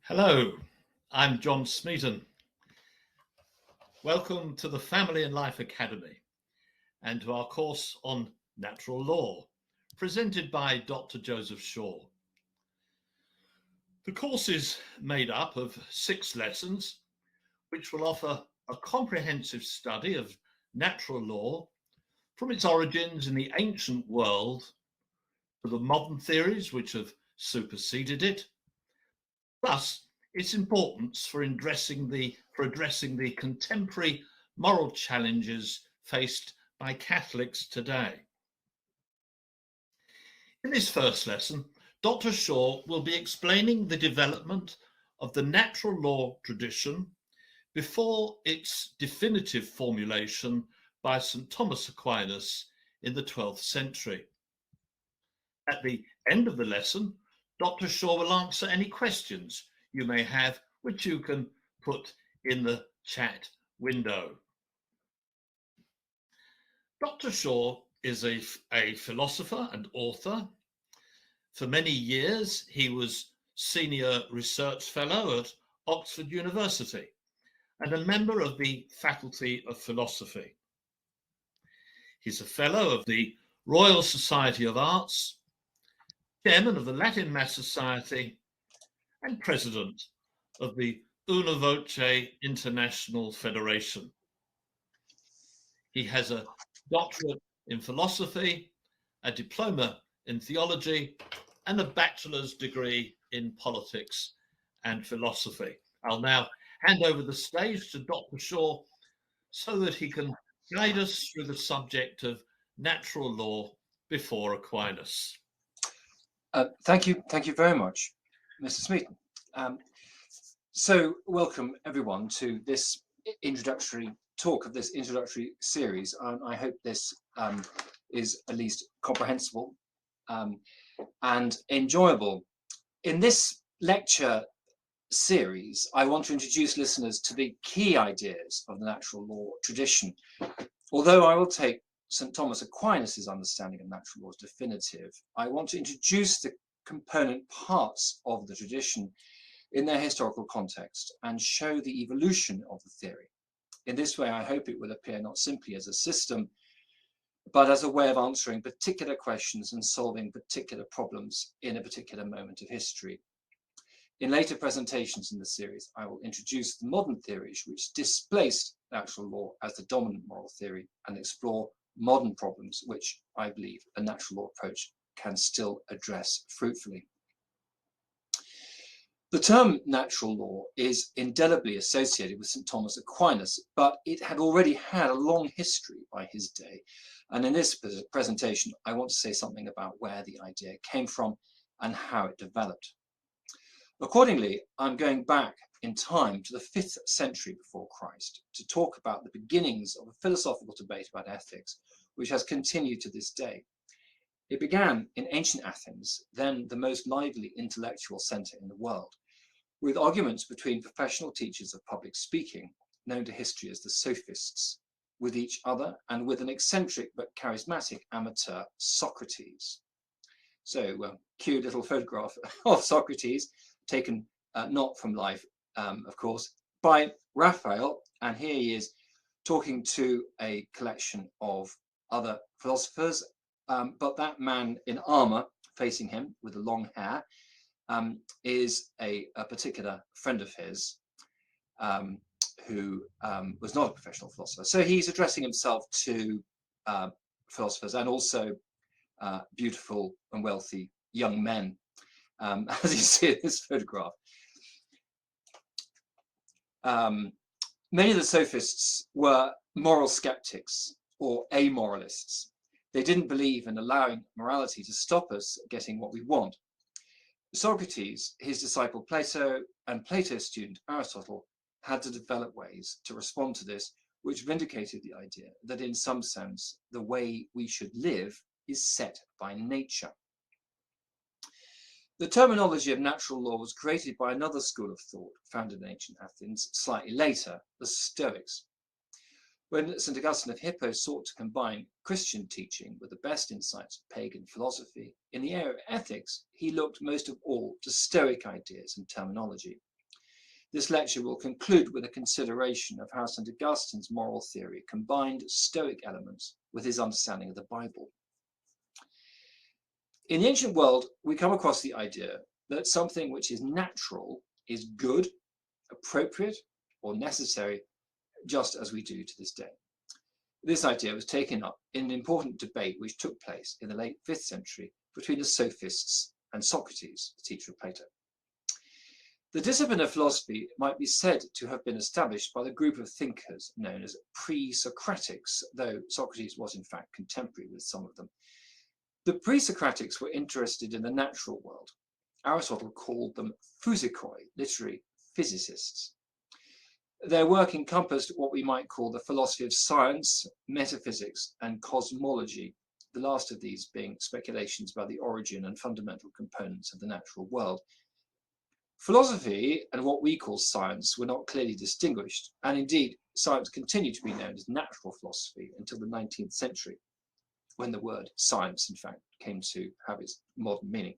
Hello, I'm John Smeaton. Welcome to the Family and Life Academy and to our course on natural law, presented by Dr. Joseph Shaw. The course is made up of 6 lessons, which will offer a comprehensive study of natural law from its origins in the ancient world to the modern theories which have superseded it, plus its importance for addressing the contemporary moral challenges faced by Catholics today. In this first lesson, Dr. Shaw will be explaining the development of the natural law tradition before its definitive formulation by St. Thomas Aquinas in the 12th century. At the end of the lesson, Dr. Shaw will answer any questions you may have, which you can put in the chat window. Dr. Shaw is a philosopher and author. For many years, he was Senior Research Fellow at Oxford University and a member of the Faculty of Philosophy. He's a Fellow of the Royal Society of Arts, Chairman of the Latin Mass Society, and President of the Una Voce International Federation. He has a doctorate in philosophy, a diploma in theology, and a bachelor's degree in politics and philosophy. I'll now hand over the stage to Dr. Shaw so that he can guide us through the subject of natural law before Aquinas. Thank you very much, Mr. Smeaton. So welcome everyone to this introductory talk of this introductory series. I hope this is at least comprehensible and enjoyable. In this lecture series, I want to introduce listeners to the key ideas of the natural law tradition. Although I will take St. Thomas Aquinas' understanding of natural law as definitive, I want to introduce the component parts of the tradition in their historical context and show the evolution of the theory. In this way, I hope it will appear not simply as a system, but as a way of answering particular questions and solving particular problems in a particular moment of history. In later presentations in the series, I will introduce the modern theories which displaced natural law as the dominant moral theory and explore modern problems which I believe a natural law approach can still address fruitfully. The term natural law is indelibly associated with St. Thomas Aquinas, but it had already had a long history by his day. And in this presentation, I want to say something about where the idea came from and how it developed. Accordingly, I'm going back in time to the 5th century before Christ to talk about the beginnings of a philosophical debate about ethics, which has continued to this day. It began in ancient Athens, then the most lively intellectual center in the world, with arguments between professional teachers of public speaking, known to history as the sophists, with each other and with an eccentric but charismatic amateur, Socrates. So, cute little photograph of Socrates, taken not from life, of course, by Raphael, and here he is talking to a collection of other philosophers, but that man in armor facing him with the long hair is a particular friend of his who was not a professional philosopher. So he's addressing himself to philosophers and also beautiful and wealthy young men, as you see in this photograph. Many of the sophists were moral skeptics or amoralists. They didn't believe in allowing morality to stop us getting what we want. Socrates, his disciple Plato, and Plato's student Aristotle had to develop ways to respond to this, which vindicated the idea that in some sense, the way we should live is set by nature. The terminology of natural law was created by another school of thought founded in ancient Athens slightly later, the Stoics. When St. Augustine of Hippo sought to combine Christian teaching with the best insights of pagan philosophy, in the area of ethics, he looked most of all to Stoic ideas and terminology. This lecture will conclude with a consideration of how St. Augustine's moral theory combined Stoic elements with his understanding of the Bible. In the ancient world, we come across the idea that something which is natural is good, appropriate, or necessary, just as we do to this day. This idea was taken up in an important debate which took place in the late 5th century between the sophists and Socrates, the teacher of Plato. The discipline of philosophy might be said to have been established by the group of thinkers known as pre-Socratics, though Socrates was in fact contemporary with some of them. The pre-Socratics were interested in the natural world. Aristotle called them physikoi, literally physicists. Their work encompassed what we might call the philosophy of science, metaphysics, and cosmology, the last of these being speculations about the origin and fundamental components of the natural world. Philosophy and what we call science were not clearly distinguished, and indeed science continued to be known as natural philosophy until the 19th century, when the word science, in fact, came to have its modern meaning.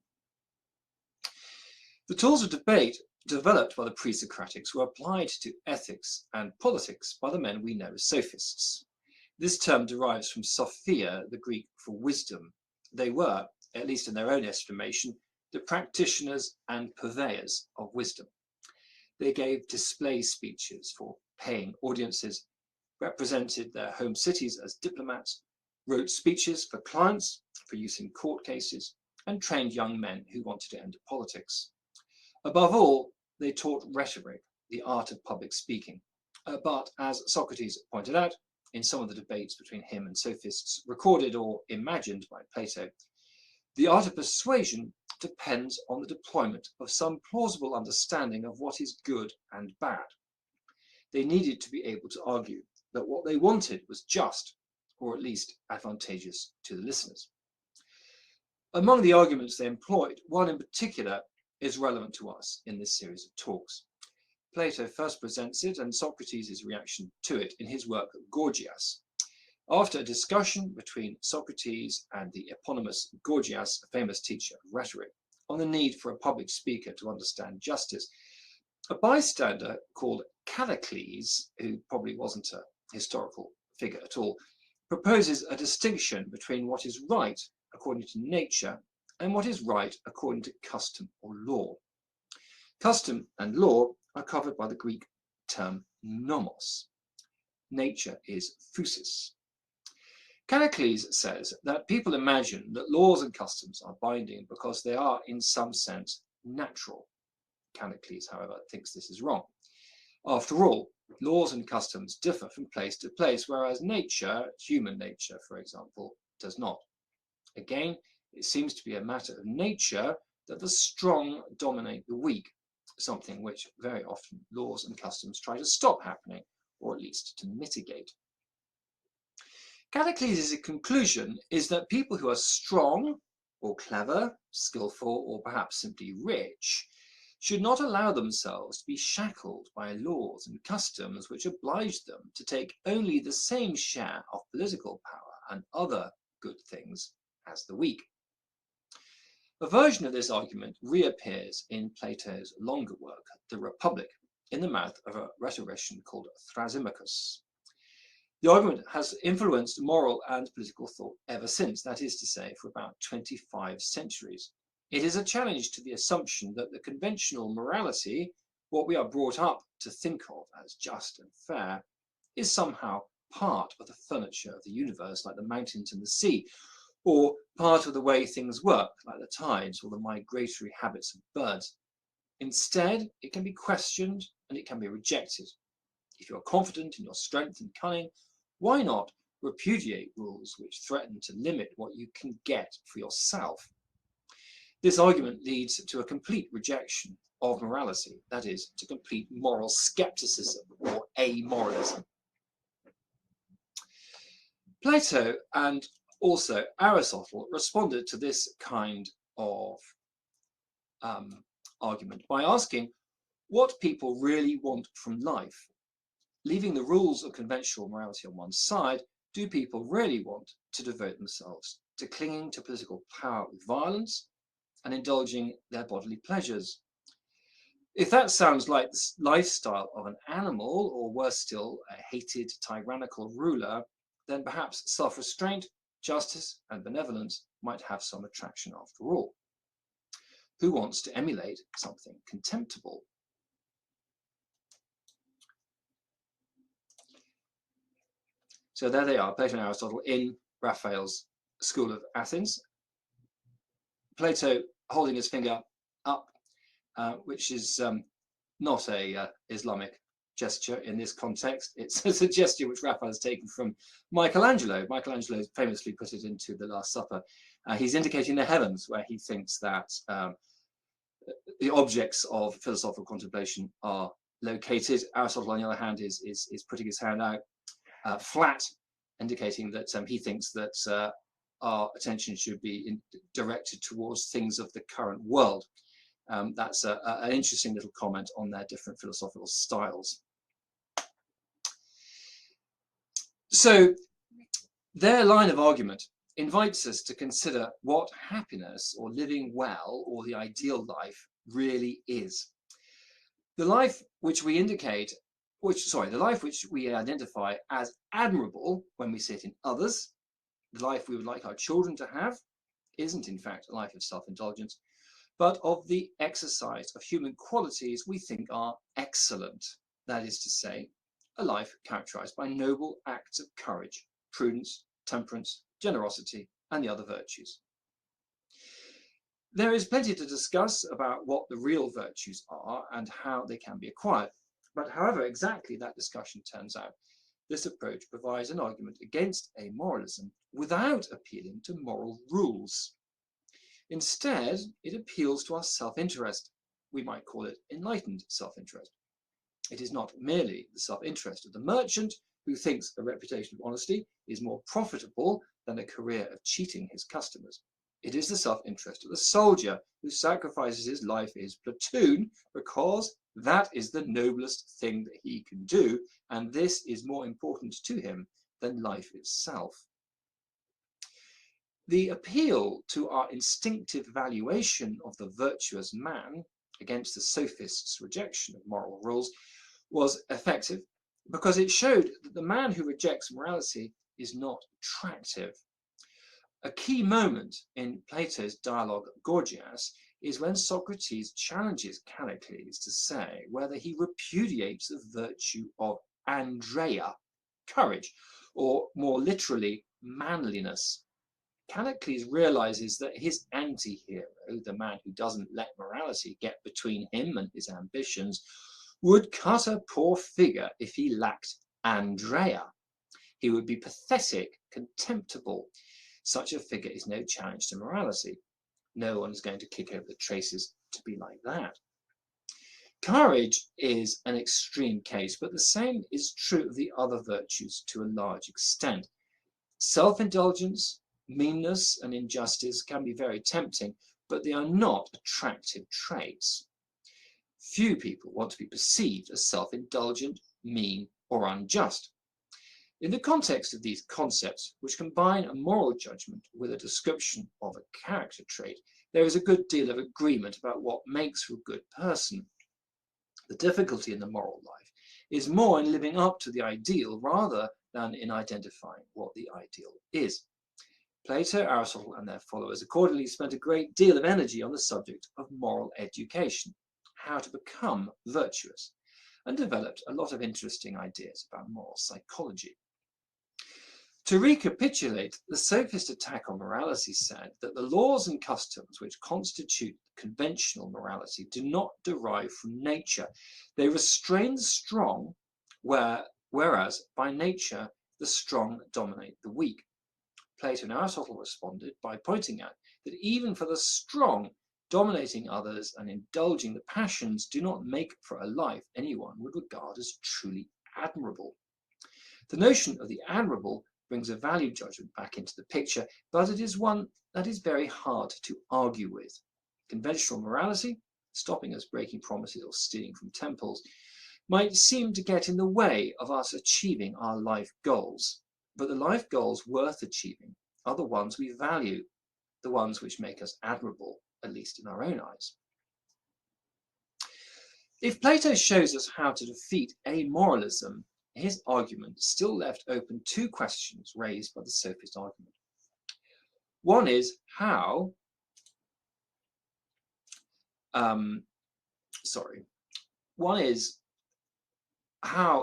The tools of debate developed by the pre-Socratics were applied to ethics and politics by the men we know as sophists. This term derives from sophia, the Greek for wisdom. They were, at least in their own estimation, the practitioners and purveyors of wisdom. They gave display speeches for paying audiences, represented their home cities as diplomats, wrote speeches for clients for use in court cases, and trained young men who wanted to enter politics. Above all, they taught rhetoric, the art of public speaking. But as Socrates pointed out in some of the debates between him and sophists recorded or imagined by Plato, the art of persuasion depends on the deployment of some plausible understanding of what is good and bad. They needed to be able to argue that what they wanted was just, or at least advantageous to the listeners. Among the arguments they employed, one in particular is relevant to us in this series of talks. Plato first presents it and Socrates' reaction to it in his work Gorgias. After a discussion between Socrates and the eponymous Gorgias, a famous teacher of rhetoric, on the need for a public speaker to understand justice, a bystander called Callicles, who probably wasn't a historical figure at all, proposes a distinction between what is right according to nature and what is right according to custom or law. Custom and law are covered by the Greek term nomos. Nature is physis. Callicles says that people imagine that laws and customs are binding because they are, in some sense, natural. Callicles, however, thinks this is wrong. After all, laws and customs differ from place to place, whereas nature, human nature, for example, does not. Again, it seems to be a matter of nature that the strong dominate the weak, something which very often laws and customs try to stop happening, or at least to mitigate. Callicles' conclusion is that people who are strong or clever, skillful, or perhaps simply rich should not allow themselves to be shackled by laws and customs which oblige them to take only the same share of political power and other good things as the weak. A version of this argument reappears in Plato's longer work, The Republic, in the mouth of a rhetorician called Thrasymachus. The argument has influenced moral and political thought ever since, that is to say, for about 25 centuries. It is a challenge to the assumption that the conventional morality, what we are brought up to think of as just and fair, is somehow part of the furniture of the universe, like the mountains and the sea, or part of the way things work, like the tides or the migratory habits of birds. Instead, it can be questioned and it can be rejected. If you are confident in your strength and cunning, why not repudiate rules which threaten to limit what you can get for yourself? This argument leads to a complete rejection of morality, that is, to complete moral skepticism or amoralism. Plato and also Aristotle responded to this kind of argument by asking what people really want from life. Leaving the rules of conventional morality on one side, do people really want to devote themselves to clinging to political power with violence and indulging their bodily pleasures? If that sounds like the lifestyle of an animal, or worse still, a hated tyrannical ruler, then perhaps self-restraint, justice, and benevolence might have some attraction after all. Who wants to emulate something contemptible? So there they are, Plato and Aristotle in Raphael's school of Athens. Plato holding his finger up, which is not a Islamic gesture in this context. It's a gesture which Raphael has taken from Michelangelo. Michelangelo famously put it into the Last Supper. He's indicating the heavens, where he thinks that the objects of philosophical contemplation are located. Aristotle, on the other hand, is putting his hand out flat, indicating that he thinks that our attention should be directed towards things of the current world. That's an interesting little comment on their different philosophical styles. So their line of argument invites us to consider what happiness or living well or the ideal life really is. The life which we indicate, the life which we identify as admirable when we see it in others, the life we would like our children to have, isn't in fact a life of self-indulgence, but of the exercise of human qualities we think are excellent. That is to say, a life characterized by noble acts of courage, prudence, temperance, generosity, and the other virtues. There is plenty to discuss about what the real virtues are and how they can be acquired. But however exactly that discussion turns out, this approach provides an argument against amoralism without appealing to moral rules. Instead, it appeals to our self-interest. We might call it enlightened self-interest. It is not merely the self-interest of the merchant who thinks a reputation of honesty is more profitable than a career of cheating his customers. It is the self-interest of the soldier who sacrifices his life for his platoon because that is the noblest thing that he can do, and this is more important to him than life itself. The appeal to our instinctive valuation of the virtuous man against the sophists' rejection of moral rules was effective because it showed that the man who rejects morality is not attractive. A key moment in Plato's dialogue Gorgias is when Socrates challenges Callicles to say whether he repudiates the virtue of Andreia, courage, or more literally, manliness. Callicles realizes that his anti-hero, the man who doesn't let morality get between him and his ambitions, would cut a poor figure if he lacked Andreia. He would be pathetic, contemptible. Such a figure is no challenge to morality. No one is going to kick over the traces to be like that. Courage is an extreme case, but the same is true of the other virtues to a large extent. Self-indulgence, meanness, and injustice can be very tempting, but they are not attractive traits. Few people want to be perceived as self-indulgent, mean, or unjust. In the context of these concepts, which combine a moral judgment with a description of a character trait, there is a good deal of agreement about what makes for a good person. The difficulty in the moral life is more in living up to the ideal rather than in identifying what the ideal is. Plato, Aristotle, and their followers accordingly spent a great deal of energy on the subject of moral education, how to become virtuous, and developed a lot of interesting ideas about moral psychology. To recapitulate, the sophist attack on morality said that the laws and customs which constitute conventional morality do not derive from nature. They restrain the strong, whereas by nature the strong dominate the weak. Plato and Aristotle responded by pointing out that even for the strong, dominating others and indulging the passions do not make for a life anyone would regard as truly admirable. The notion of the admirable brings a value judgment back into the picture, but it is one that is very hard to argue with. Conventional morality, stopping us breaking promises or stealing from temples, might seem to get in the way of us achieving our life goals. But the life goals worth achieving are the ones we value, the ones which make us admirable, at least in our own eyes. If Plato shows us how to defeat amoralism, his argument still left open two questions raised by the sophist argument. One is how,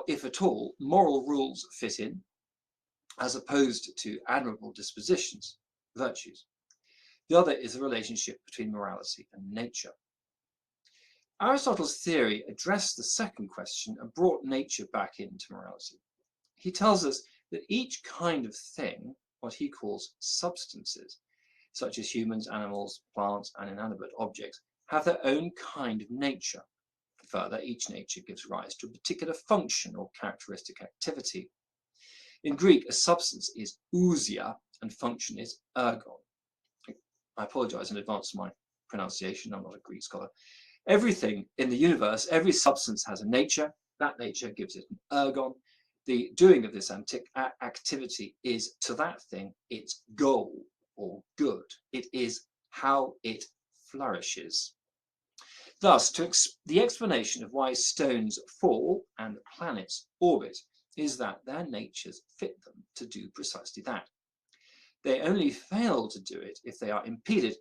if at all, moral rules fit in, as opposed to admirable dispositions, virtues. The other is the relationship between morality and nature. Aristotle's theory addressed the second question and brought nature back into morality. He tells us that each kind of thing, what he calls substances, such as humans, animals, plants, and inanimate objects, have their own kind of nature. Further, each nature gives rise to a particular function or characteristic activity. In Greek, a substance is ousia and function is ergon. I apologize in advance for my pronunciation, I'm not a Greek scholar. Everything in the universe, every substance has a nature. That nature gives it an ergon. The doing of this activity is to that thing its goal or good. It is how it flourishes. Thus, the explanation of why stones fall and planets orbit is that their natures fit them to do precisely that. They only fail to do it if they are impeded.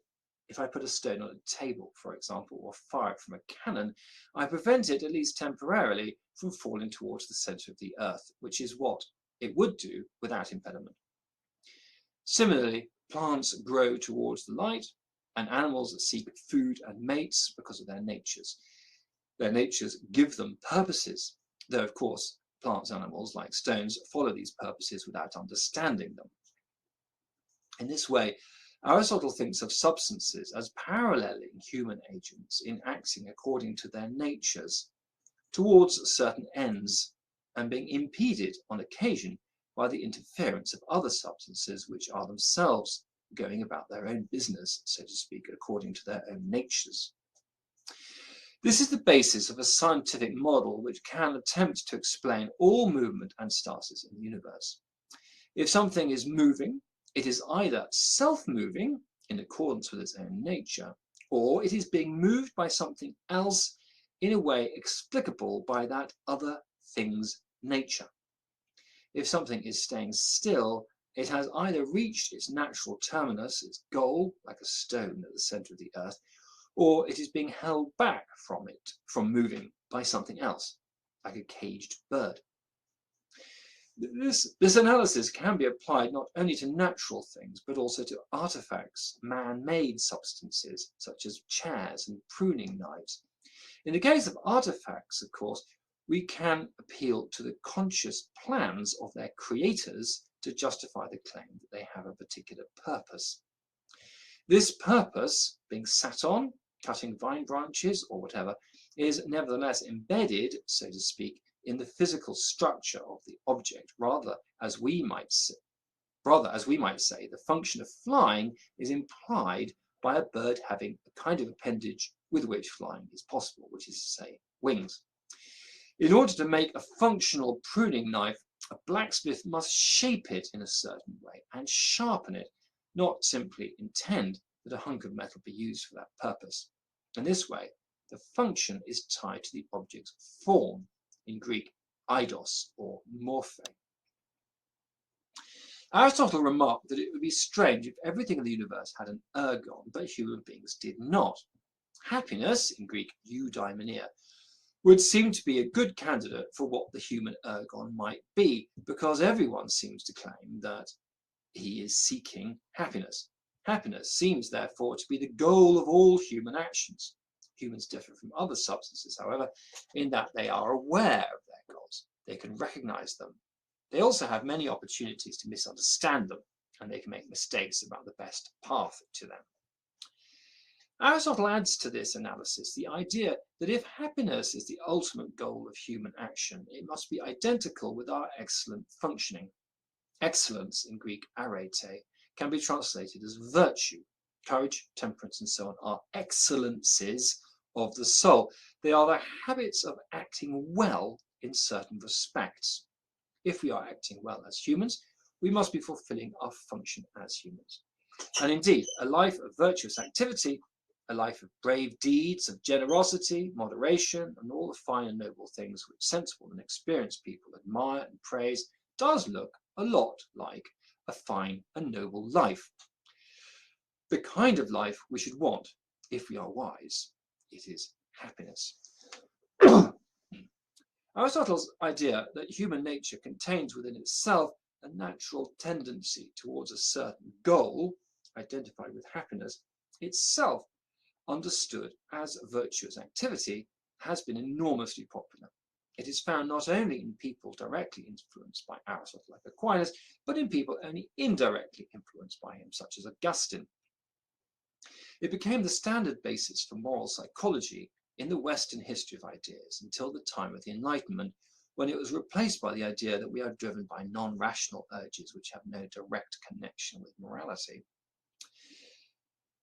If I put a stone on a table, for example, or fire it from a cannon, I prevent it, at least temporarily, from falling towards the centre of the earth, which is what it would do without impediment. Similarly, plants grow towards the light, and animals seek food and mates because of their natures. Their natures give them purposes, though, of course, plants and animals, like stones, follow these purposes without understanding them. In this way, Aristotle thinks of substances as paralleling human agents in acting according to their natures towards certain ends and being impeded on occasion by the interference of other substances which are themselves going about their own business, so to speak, according to their own natures. This is the basis of a scientific model which can attempt to explain all movement and stasis in the universe. If something is moving, it is either self-moving in accordance with its own nature, or it is being moved by something else in a way explicable by that other thing's nature. If something is staying still, it has either reached its natural terminus, its goal, like a stone at the center of the earth, or it is being held back from moving by something else, like a caged bird. This analysis can be applied not only to natural things, but also to artifacts, man-made substances, such as chairs and pruning knives. In the case of artifacts, of course, we can appeal to the conscious plans of their creators to justify the claim that they have a particular purpose. This purpose, being sat on, cutting vine branches or whatever, is nevertheless embedded, so to speak, in the physical structure of the object, rather as we might say, the function of flying is implied by a bird having a kind of appendage with which flying is possible, which is to say, wings. In order to make a functional pruning knife, a blacksmith must shape it in a certain way and sharpen it, not simply intend that a hunk of metal be used for that purpose. In this way, the function is tied to the object's form, in Greek, eidos or morphe. Aristotle remarked that it would be strange if everything in the universe had an ergon, but human beings did not. Happiness, in Greek, eudaimonia, would seem to be a good candidate for what the human ergon might be, because everyone seems to claim that he is seeking happiness. Happiness seems, therefore, to be the goal of all human actions. Humans differ from other substances, however, in that they are aware of their goals. They can recognize them. They also have many opportunities to misunderstand them, and they can make mistakes about the best path to them. Aristotle adds to this analysis the idea that if happiness is the ultimate goal of human action, it must be identical with our excellent functioning. Excellence, in Greek arete, can be translated as virtue. Courage, temperance, and so on are excellences of the soul. They are the habits of acting well in certain respects. If we are acting well as humans, we must be fulfilling our function as humans. And indeed, a life of virtuous activity a life of brave deeds, of generosity, moderation, and all the fine and noble things which sensible and experienced people admire and praise, does look a lot like a fine and noble life. The kind of life we should want, if we are wise, it is happiness. Aristotle's idea that human nature contains within itself a natural tendency towards a certain goal, identified with happiness, itself understood as virtuous activity, has been enormously popular. It is found not only in people directly influenced by Aristotle like Aquinas, but in people only indirectly influenced by him, such as Augustine. It became the standard basis for moral psychology in the Western history of ideas until the time of the Enlightenment, when it was replaced by the idea that we are driven by non-rational urges which have no direct connection with morality.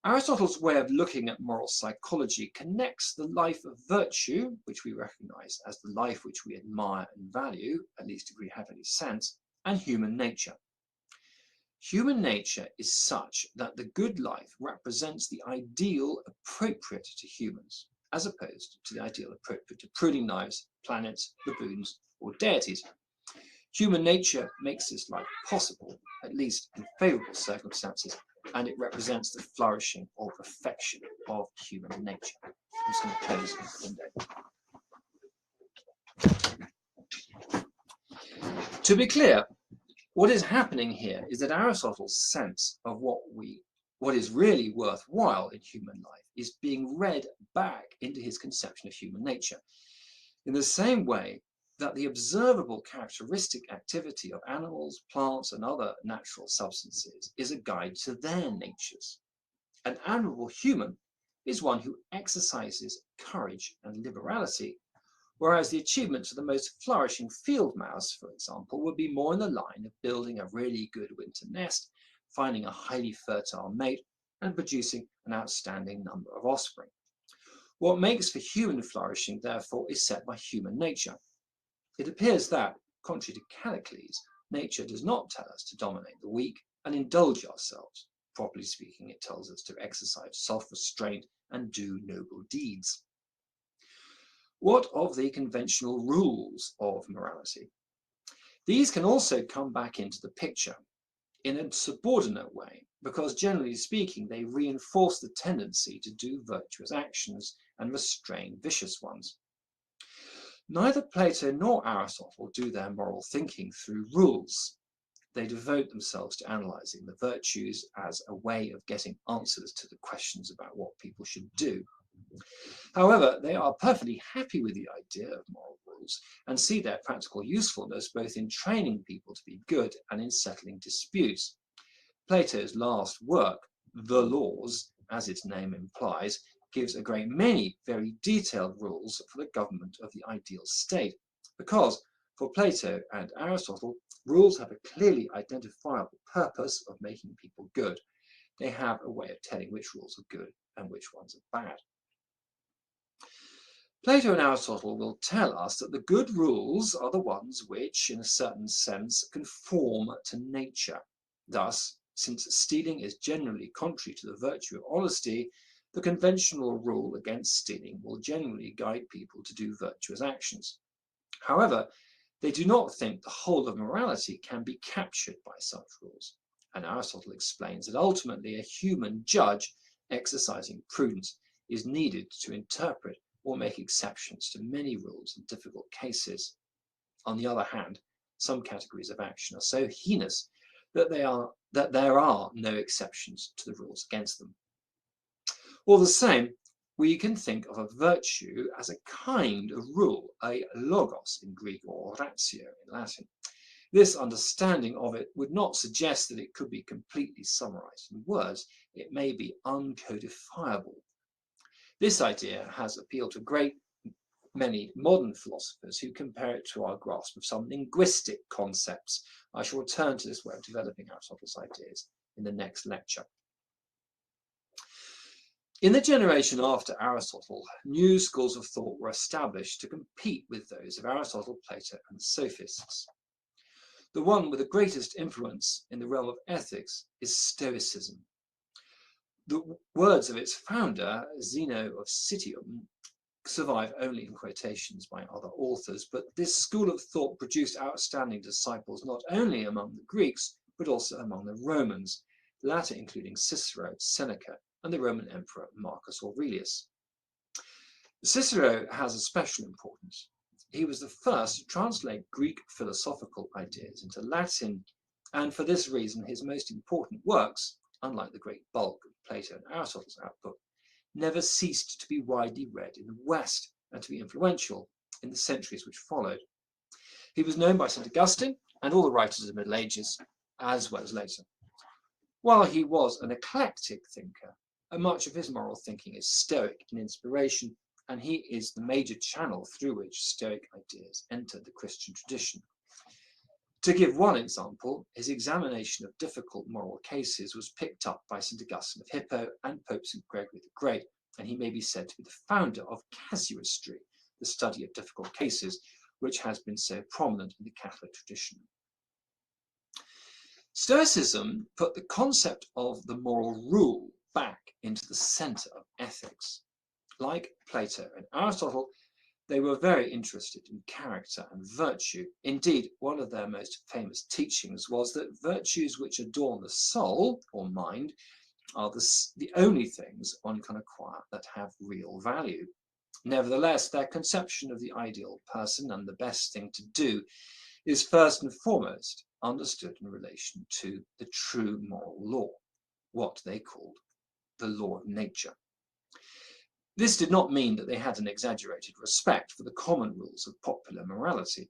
Aristotle's way of looking at moral psychology connects the life of virtue, which we recognize as the life which we admire and value, at least if we have any sense, and human nature. Human nature is such that the good life represents the ideal appropriate to humans, as opposed to the ideal appropriate to pruning knives, planets, baboons, or deities. Human nature makes this life possible, at least in favorable circumstances, and it represents the flourishing or perfection of human nature. I'm just going to close the window. To be clear, what is happening here is that Aristotle's sense of what is really worthwhile in human life is being read back into his conception of human nature, in the same way that the observable characteristic activity of animals, plants, and other natural substances is a guide to their natures. An admirable human is one who exercises courage and liberality, whereas the achievements of the most flourishing field mouse, for example, would be more in the line of building a really good winter nest, finding a highly fertile mate, and producing an outstanding number of offspring. What makes for human flourishing, therefore, is set by human nature. It appears that, contrary to Callicles, nature does not tell us to dominate the weak and indulge ourselves. Properly speaking, it tells us to exercise self-restraint and do noble deeds. What of the conventional rules of morality? These can also come back into the picture in a subordinate way, because generally speaking, they reinforce the tendency to do virtuous actions and restrain vicious ones. Neither Plato nor Aristotle do their moral thinking through rules. They devote themselves to analysing the virtues as a way of getting answers to the questions about what people should do. However, they are perfectly happy with the idea of moral rules and see their practical usefulness both in training people to be good and in settling disputes. Plato's last work, The Laws, as its name implies, gives a great many very detailed rules for the government of the ideal state, because for Plato and Aristotle, rules have a clearly identifiable purpose of making people good. They have a way of telling which rules are good and which ones are bad. Plato and Aristotle will tell us that the good rules are the ones which, in a certain sense, conform to nature. Thus, since stealing is generally contrary to the virtue of honesty, the conventional rule against stealing will generally guide people to do virtuous actions. However, they do not think the whole of morality can be captured by such rules, and Aristotle explains that ultimately a human judge exercising prudence is needed to interpret or make exceptions to many rules in difficult cases. On the other hand, some categories of action are so heinous that there are no exceptions to the rules against them. All the same, we can think of a virtue as a kind of rule, a logos in Greek or ratio in Latin. This understanding of it would not suggest that it could be completely summarized in words. It may be uncodifiable. This idea has appealed to great many modern philosophers who compare it to our grasp of some linguistic concepts. I shall return to this way of developing Aristotle's ideas in the next lecture. In the generation after Aristotle, new schools of thought were established to compete with those of Aristotle, Plato, and the sophists. The one with the greatest influence in the realm of ethics is Stoicism. The words of its founder, Zeno of Citium, survive only in quotations by other authors, but this school of thought produced outstanding disciples not only among the Greeks, but also among the Romans, the latter including Cicero, Seneca, and the Roman Emperor Marcus Aurelius. Cicero has a special importance. He was the first to translate Greek philosophical ideas into Latin, and for this reason his most important works, unlike the great bulk of Plato and Aristotle's output, never ceased to be widely read in the West and to be influential in the centuries which followed. He was known by St. Augustine and all the writers of the Middle Ages, as well as later. While he was an eclectic thinker, much of his moral thinking is Stoic in inspiration, and he is the major channel through which Stoic ideas entered the Christian tradition. To give one example, his examination of difficult moral cases was picked up by St. Augustine of Hippo and Pope St. Gregory the Great, and he may be said to be the founder of casuistry, the study of difficult cases, which has been so prominent in the Catholic tradition. Stoicism put the concept of the moral rule back into the center of ethics. Like Plato and Aristotle, they were very interested in character and virtue. Indeed, one of their most famous teachings was that virtues which adorn the soul or mind are the only things one can acquire that have real value. Nevertheless, their conception of the ideal person and the best thing to do is first and foremost understood in relation to the true moral law, what they called the law of nature. This did not mean that they had an exaggerated respect for the common rules of popular morality.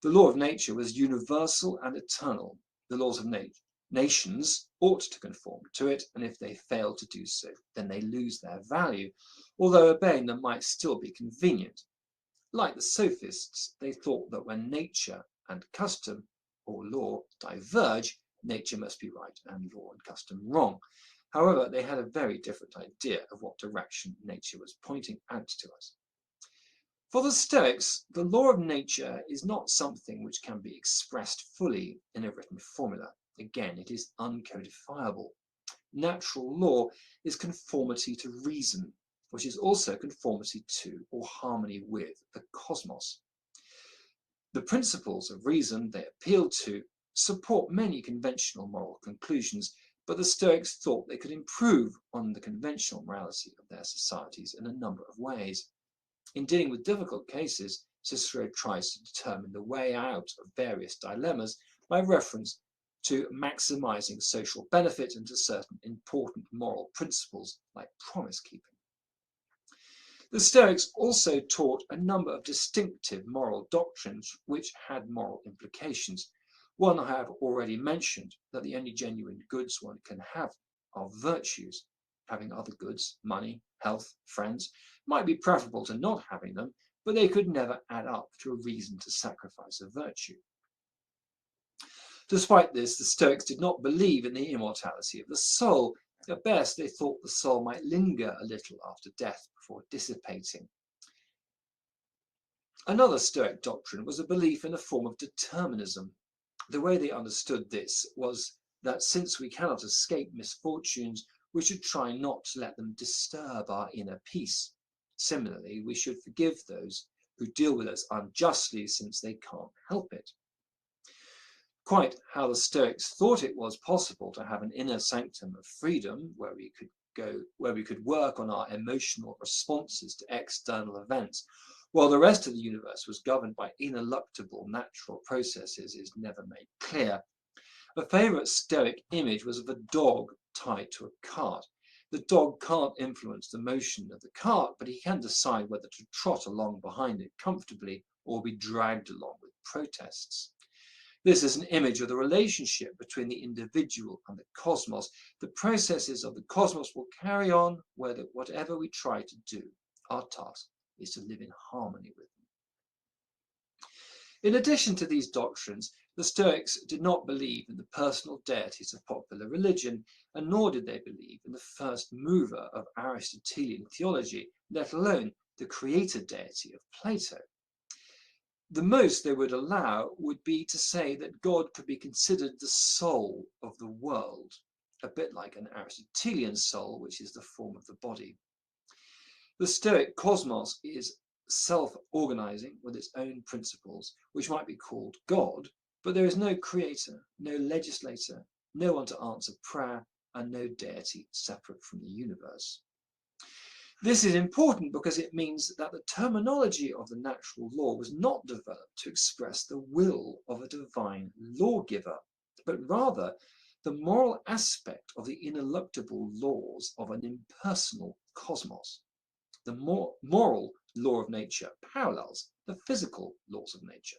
The law of nature was universal and eternal. The laws of nations ought to conform to it, and if they fail to do so, then they lose their value, although obeying them might still be convenient. Like the sophists, they thought that when nature and custom or law diverge, nature must be right and law and custom wrong. However, they had a very different idea of what direction nature was pointing out to us. For the Stoics, the law of nature is not something which can be expressed fully in a written formula. Again, it is uncodifiable. Natural law is conformity to reason, which is also conformity to or harmony with the cosmos. The principles of reason they appeal to support many conventional moral conclusions, but the Stoics thought they could improve on the conventional morality of their societies in a number of ways. In dealing with difficult cases, Cicero tries to determine the way out of various dilemmas by reference to maximizing social benefit and to certain important moral principles like promise-keeping. The Stoics also taught a number of distinctive moral doctrines which had moral implications. One I have already mentioned, that the only genuine goods one can have are virtues. Having other goods, money, health, friends, might be preferable to not having them, but they could never add up to a reason to sacrifice a virtue. Despite this, the Stoics did not believe in the immortality of the soul. At best, they thought the soul might linger a little after death before dissipating. Another Stoic doctrine was a belief in a form of determinism. The way they understood this was that since we cannot escape misfortunes, we should try not to let them disturb our inner peace. Similarly, we should forgive those who deal with us unjustly since they can't help it. Quite how the Stoics thought it was possible to have an inner sanctum of freedom where we could work on our emotional responses to external events, while the rest of the universe was governed by ineluctable natural processes, is never made clear. A favourite Stoic image was of a dog tied to a cart. The dog can't influence the motion of the cart, but he can decide whether to trot along behind it comfortably or be dragged along with protests. This is an image of the relationship between the individual and the cosmos. The processes of the cosmos will carry on whatever we try to do. Our task is to live in harmony with them. In addition to these doctrines, the Stoics did not believe in the personal deities of popular religion, and nor did they believe in the first mover of Aristotelian theology, let alone the creator deity of Plato. The most they would allow would be to say that God could be considered the soul of the world. a bit like an Aristotelian soul, which is the form of the body. The Stoic cosmos is self-organizing with its own principles, which might be called God, but there is no creator, no legislator, no one to answer prayer, and no deity separate from the universe. This is important because it means that the terminology of the natural law was not developed to express the will of a divine lawgiver, but rather the moral aspect of the ineluctable laws of an impersonal cosmos. The moral law of nature parallels the physical laws of nature.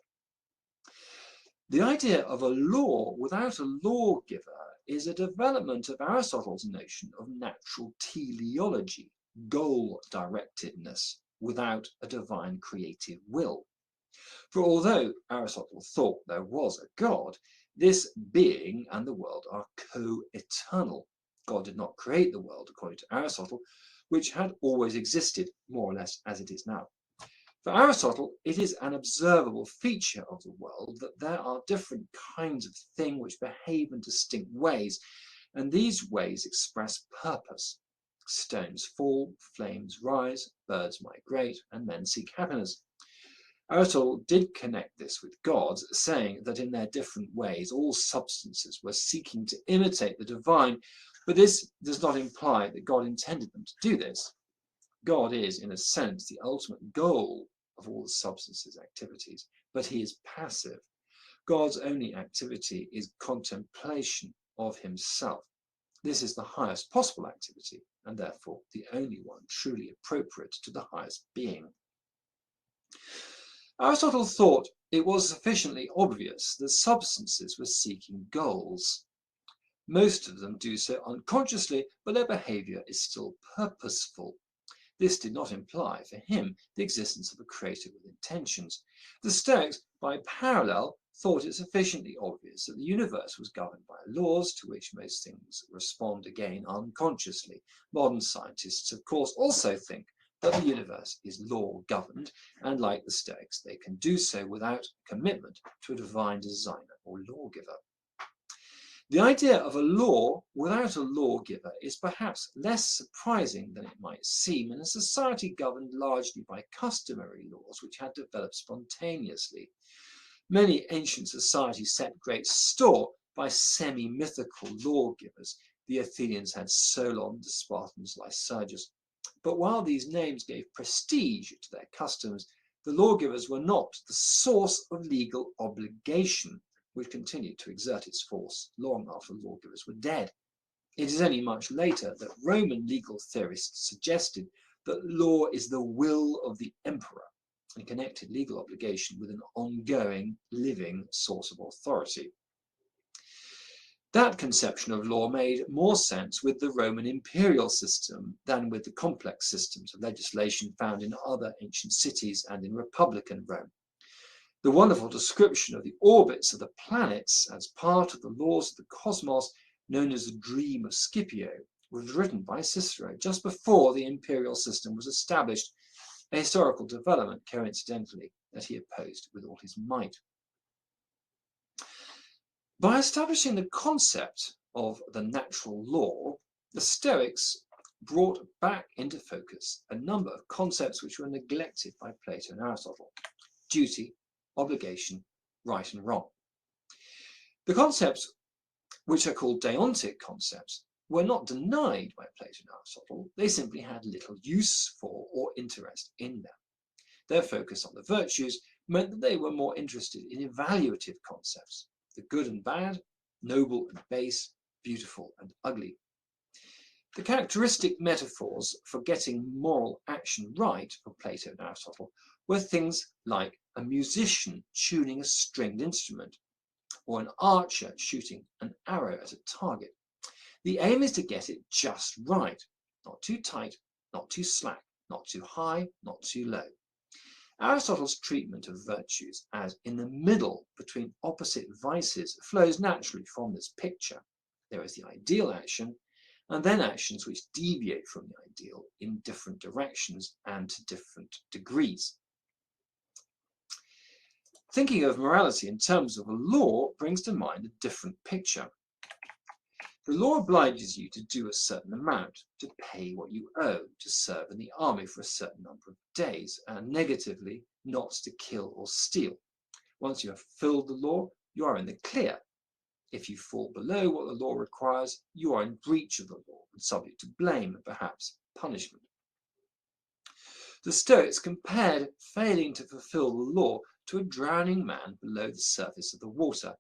The idea of a law without a lawgiver is a development of Aristotle's notion of natural teleology, goal-directedness, without a divine creative will. For although Aristotle thought there was a God, this being and the world are co-eternal. God did not create the world, according to Aristotle, which had always existed, more or less as it is now. For Aristotle, it is an observable feature of the world that there are different kinds of things which behave in distinct ways, and these ways express purpose. Stones fall, flames rise, birds migrate, and men seek happiness. Aristotle did connect this with God, saying that in their different ways all substances were seeking to imitate the divine, but this does not imply that God intended them to do this. God is, in a sense, the ultimate goal of all the substances' activities, but he is passive. God's only activity is contemplation of himself. This is the highest possible activity, and therefore the only one truly appropriate to the highest being. Aristotle thought it was sufficiently obvious that substances were seeking goals. Most of them do so unconsciously, but their behavior is still purposeful. This did not imply, for him, the existence of a creator with intentions. The Stoics, by parallel, thought it sufficiently obvious that the universe was governed by laws to which most things respond again unconsciously. Modern scientists, of course, also think that the universe is law-governed, and like the Stoics, they can do so without commitment to a divine designer or lawgiver. The idea of a law without a lawgiver is perhaps less surprising than it might seem in a society governed largely by customary laws which had developed spontaneously. Many ancient societies set great store by semi-mythical lawgivers. The Athenians had Solon, the Spartans Lycurgus. But while these names gave prestige to their customs, the lawgivers were not the source of legal obligation, which continued to exert its force long after lawgivers were dead. It is only much later that Roman legal theorists suggested that law is the will of the emperor and connected legal obligation with an ongoing, living source of authority. That conception of law made more sense with the Roman imperial system than with the complex systems of legislation found in other ancient cities and in Republican Rome. The wonderful description of the orbits of the planets as part of the laws of the cosmos, known as the Dream of Scipio, was written by Cicero just before the imperial system was established, a historical development, coincidentally, that he opposed with all his might. By establishing the concept of the natural law, the Stoics brought back into focus a number of concepts which were neglected by Plato and Aristotle: duty, obligation, right and wrong. The concepts, which are called deontic concepts, were not denied by Plato and Aristotle. They simply had little use for or interest in them. Their focus on the virtues meant that they were more interested in evaluative concepts: the good and bad, noble and base, beautiful and ugly. The characteristic metaphors for getting moral action right for Plato and Aristotle were things like a musician tuning a stringed instrument, or an archer shooting an arrow at a target. The aim is to get it just right, not too tight, not too slack, not too high, not too low. Aristotle's treatment of virtues as in the middle between opposite vices flows naturally from this picture. There is the ideal action, and then actions which deviate from the ideal in different directions and to different degrees. Thinking of morality in terms of a law brings to mind a different picture. The law obliges you to do a certain amount, to pay what you owe, to serve in the army for a certain number of days, and negatively, not to kill or steal. Once you have fulfilled the law, you are in the clear. If you fall below what the law requires, you are in breach of the law and subject to blame and perhaps punishment. The Stoics compared failing to fulfill the law to a drowning man below the surface of the water.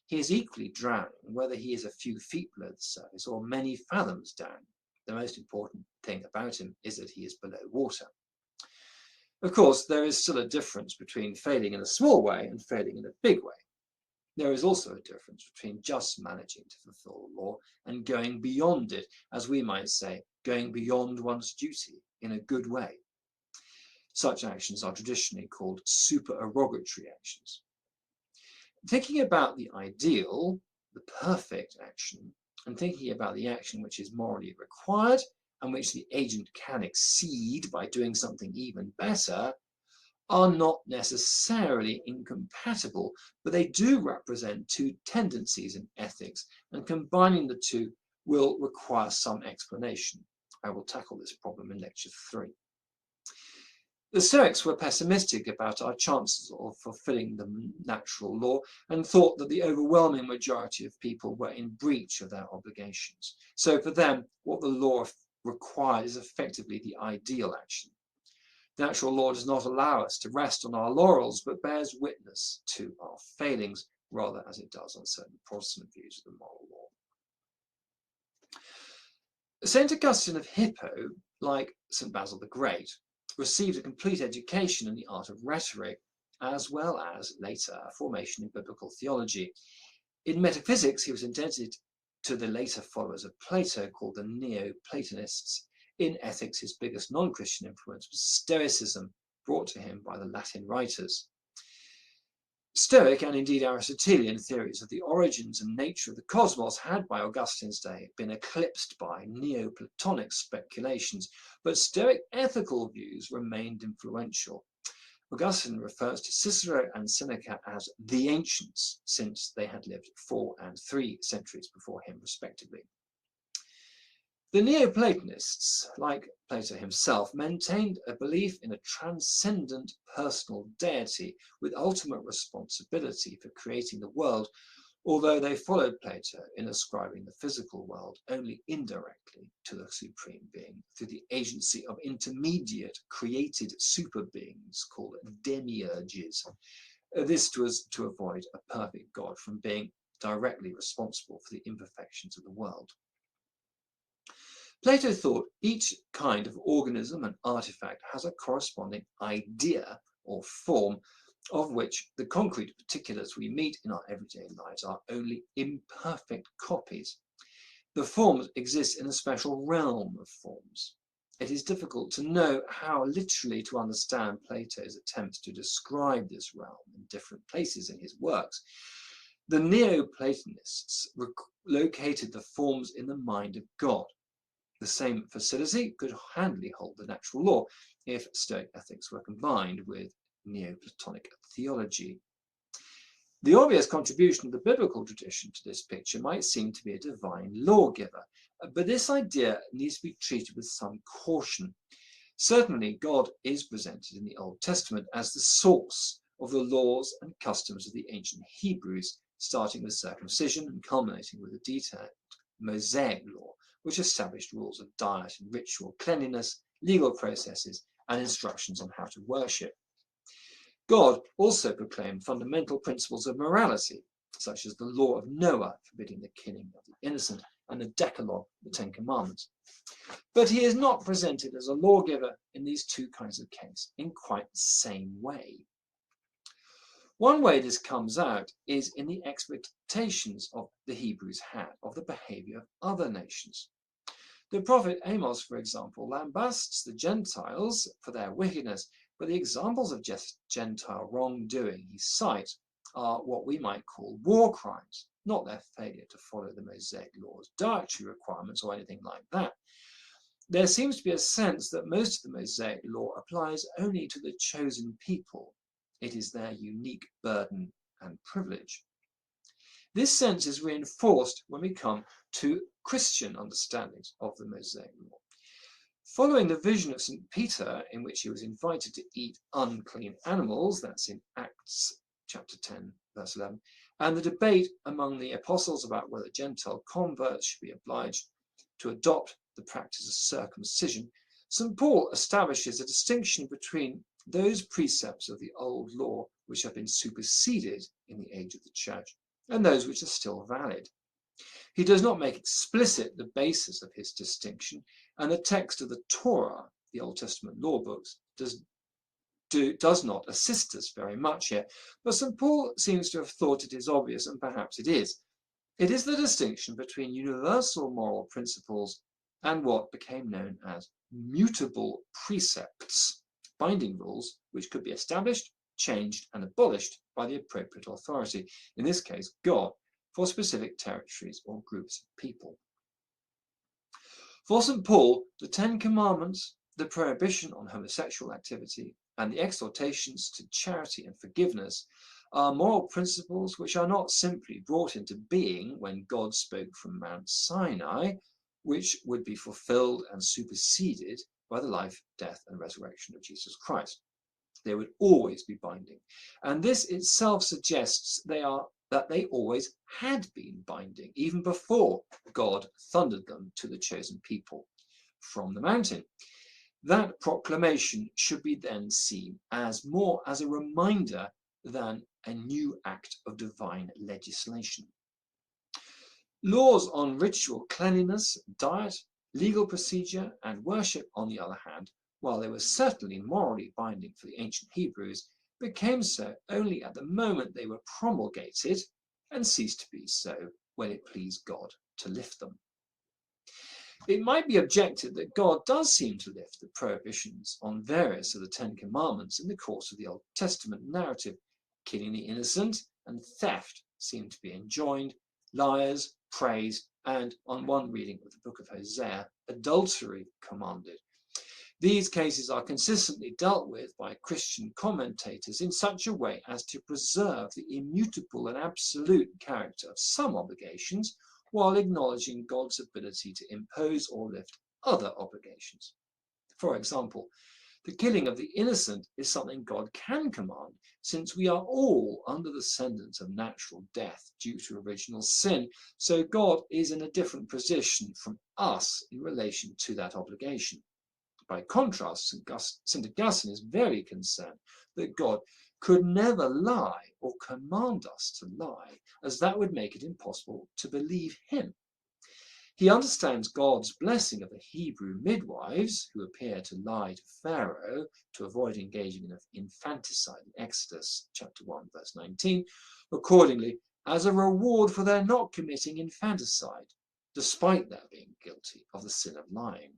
He is equally drowning whether he is a few feet below the surface or many fathoms down. The most important thing about him is that he is below water. Of course, there is still a difference between failing in a small way and failing in a big way. There is also a difference between just managing to fulfill the law and going beyond it, as we might say, going beyond one's duty in a good way. Such actions are traditionally called supererogatory actions. Thinking about the ideal, the perfect action, and thinking about the action which is morally required and which the agent can exceed by doing something even better, are not necessarily incompatible, but they do represent two tendencies in ethics, and combining the two will require some explanation. I will tackle this problem in lecture 3. The Stoics were pessimistic about our chances of fulfilling the natural law and thought that the overwhelming majority of people were in breach of their obligations. So for them, what the law required is effectively the ideal action. The natural law does not allow us to rest on our laurels, but bears witness to our failings, rather as it does on certain Protestant views of the moral law. St. Augustine of Hippo, like St. Basil the Great, received a complete education in the art of rhetoric, as well as later a formation in biblical theology. In metaphysics, he was indebted to the later followers of Plato, called the Neoplatonists. In ethics, his biggest non-Christian influence was Stoicism, brought to him by the Latin writers. Stoic and indeed Aristotelian theories of the origins and nature of the cosmos had by Augustine's day been eclipsed by Neoplatonic speculations, but Stoic ethical views remained influential. Augustine refers to Cicero and Seneca as the ancients, since they had lived 4 and 3 centuries before him, respectively. The Neoplatonists, like Plato himself, maintained a belief in a transcendent personal deity with ultimate responsibility for creating the world, although they followed Plato in ascribing the physical world only indirectly to the supreme being through the agency of intermediate created super beings called demiurges. This was to avoid a perfect God from being directly responsible for the imperfections of the world. Plato thought each kind of organism and artifact has a corresponding idea or form, of which the concrete particulars we meet in our everyday lives are only imperfect copies. The forms exist in a special realm of forms. It is difficult to know how literally to understand Plato's attempts to describe this realm in different places in his works. The Neoplatonists located the forms in the mind of God. The same facility could handily hold the natural law if Stoic ethics were combined with Neoplatonic theology. The obvious contribution of the biblical tradition to this picture might seem to be a divine lawgiver, but this idea needs to be treated with some caution. Certainly, God is presented in the Old Testament as the source of the laws and customs of the ancient Hebrews, starting with circumcision and culminating with a detailed Mosaic law, which established rules of diet and ritual, cleanliness, legal processes, and instructions on how to worship. God also proclaimed fundamental principles of morality, such as the law of Noah, forbidding the killing of the innocent, and the Decalogue, the 10 Commandments. But he is not presented as a lawgiver in these two kinds of case in quite the same way. One way this comes out is in the expectations of the Hebrews had of the behavior of other nations. The prophet Amos, for example, lambasts the Gentiles for their wickedness, but the examples of Gentile wrongdoing he cites are what we might call war crimes, not their failure to follow the Mosaic law's dietary requirements or anything like that. There seems to be a sense that most of the Mosaic law applies only to the chosen people. It is their unique burden and privilege. This sense is reinforced when we come to Christian understandings of the Mosaic law. Following the vision of St. Peter, in which he was invited to eat unclean animals, that's in Acts chapter 10, verse 11, and the debate among the apostles about whether Gentile converts should be obliged to adopt the practice of circumcision, St. Paul establishes a distinction between those precepts of the old law which have been superseded in the age of the church and those which are still valid. He does not make explicit the basis of his distinction, and the text of the Torah, the Old Testament law books, does not assist us very much here, but St. Paul seems to have thought it is obvious, and perhaps it is. It is the distinction between universal moral principles and what became known as mutable precepts, binding rules which could be established, changed, and abolished by the appropriate authority, in this case God, for specific territories or groups of people. For St. Paul, the Ten Commandments, the prohibition on homosexual activity, and the exhortations to charity and forgiveness are moral principles which are not simply brought into being when God spoke from Mount Sinai, which would be fulfilled and superseded by the life, death, and resurrection of Jesus Christ. They would always be binding, and this itself suggests that they always had been binding, even before God thundered them to the chosen people from the mountain. That proclamation should be then seen as more as a reminder than a new act of divine legislation. Laws on ritual cleanliness, diet, legal procedure, and worship, on the other hand, while they were certainly morally binding for the ancient Hebrews, became so only at the moment they were promulgated, and ceased to be so when it pleased God to lift them. It might be objected that God does seem to lift the prohibitions on various of the Ten Commandments in the course of the Old Testament narrative. Killing the innocent and theft seem to be enjoined, liars praised, and on one reading of the book of Hosea, adultery commanded. These cases are consistently dealt with by Christian commentators in such a way as to preserve the immutable and absolute character of some obligations, while acknowledging God's ability to impose or lift other obligations. For example, the killing of the innocent is something God can command, since we are all under the sentence of natural death due to original sin, so God is in a different position from us in relation to that obligation. By contrast, St. Augustine is very concerned that God could never lie or command us to lie, as that would make it impossible to believe him. He understands God's blessing of the Hebrew midwives who appear to lie to Pharaoh to avoid engaging in infanticide in Exodus chapter 1, verse 19, accordingly, as a reward for their not committing infanticide, despite their being guilty of the sin of lying.